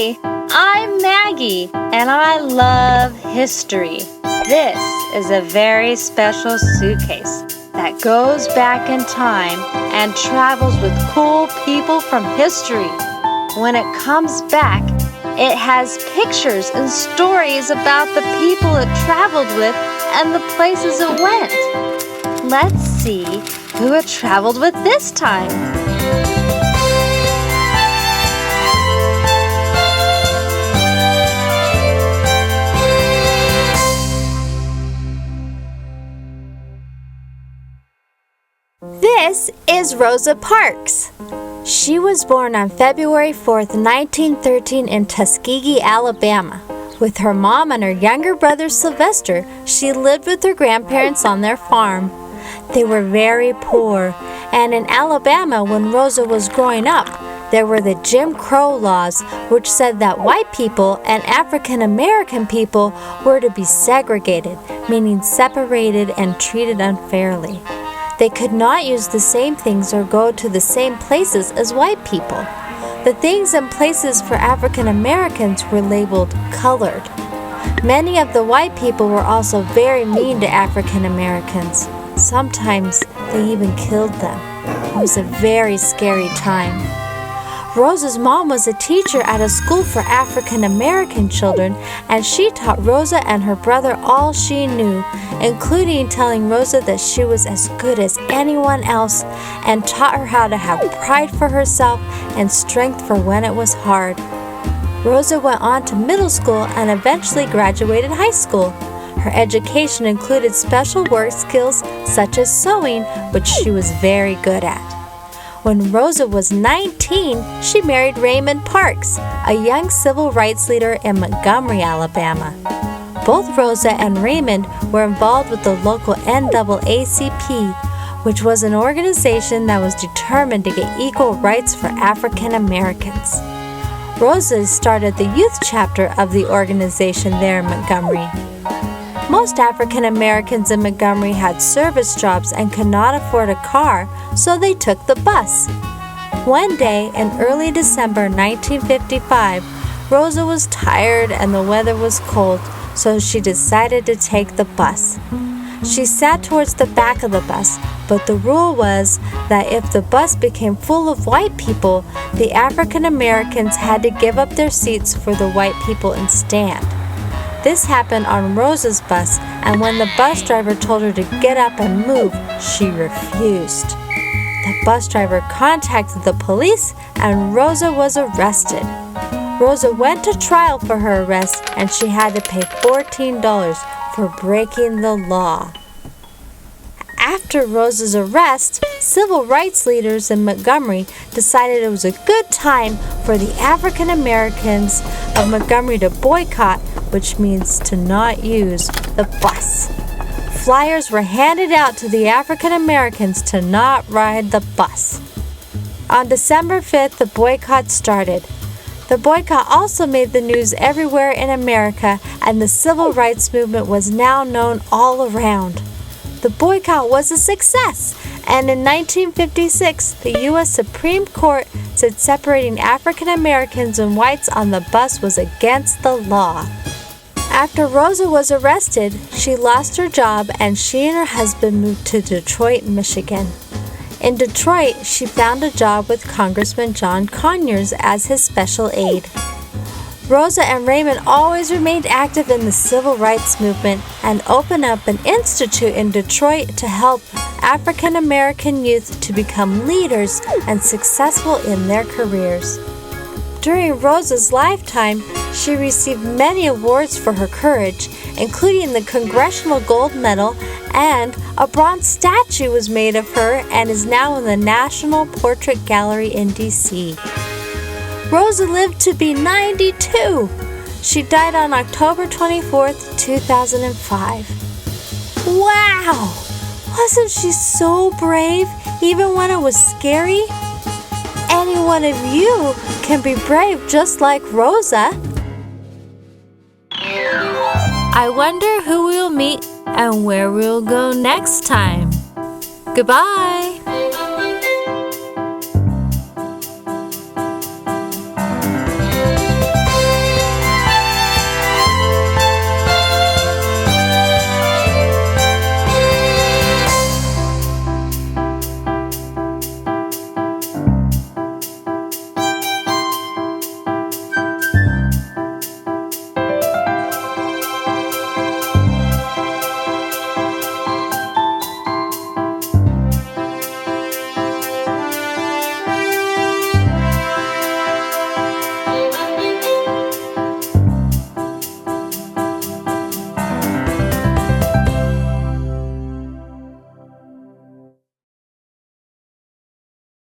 Hi, I'm Maggie, and I love history. This is a very special suitcase that goes back in time and travels with cool people from history. When it comes back, it has pictures and stories about the people it traveled with and the places it went. Let's see who it traveled with this time. This is Rosa Parks. She was born on February 4th, 1913 in Tuskegee, Alabama. With her mom and her younger brother Sylvester, she lived with her grandparents on their farm. They were very poor, and in Alabama, when Rosa was growing up, there were the Jim Crow laws, which said that white people and African American people were to be segregated, meaning separated and treated unfairly. They could not use the same things or go to the same places as white people. The things and places for African Americans were labeled colored. Many of the white people were also very mean to African Americans. Sometimes they even killed them. It was a very scary time. Rosa's mom was a teacher at a school for African American children, and she taught Rosa and her brother all she knew, including telling Rosa that she was as good as anyone else, and taught her how to have pride for herself and strength for when it was hard. Rosa went on to middle school and eventually graduated high school. Her education included special work skills such as sewing, which she was very good at. When Rosa was 19, she married Raymond Parks, a young civil rights leader in Montgomery, Alabama. Both Rosa and Raymond were involved with the local NAACP, which was an organization that was determined to get equal rights for African Americans. Rosa started the youth chapter of the organization there in Montgomery. Most African Americans in Montgomery had service jobs and could not afford a car, so they took the bus. One day in early December 1955, Rosa was tired and the weather was cold, so she decided to take the bus. She sat towards the back of the bus, but the rule was that if the bus became full of white people, the African Americans had to give up their seats for the white people and stand. This happened on Rosa's bus, and when the bus driver told her to get up and move, she refused. The bus driver contacted the police, and Rosa was arrested. Rosa went to trial for her arrest, and she had to pay $14 for breaking the law. After Rosa's arrest, civil rights leaders in Montgomery decided it was a good time for the African Americans of Montgomery to boycott, which means to not use the bus. Flyers were handed out to the African Americans to not ride the bus. On December 5th, the boycott started. The boycott also made the news everywhere in America, and the civil rights movement was now known all around. The boycott was a success, and in 1956, the U.S. Supreme Court said separating African Americans and whites on the bus was against the law. After Rosa was arrested, she lost her job and she and her husband moved to Detroit, Michigan. In Detroit, she found a job with Congressman John Conyers as his special aide. Rosa and Raymond always remained active in the civil rights movement and opened up an institute in Detroit to help African American youth to become leaders and successful in their careers. During Rosa's lifetime, she received many awards for her courage, including the Congressional Gold Medal, and a bronze statue was made of her and is now in the National Portrait Gallery in D.C. Rosa lived to be 92. She died on October 24th, 2005. Wow! Wasn't she so brave, even when it was scary? Any one of you can be brave just like Rosa. I wonder who we'll meet and where we'll go next time. Goodbye!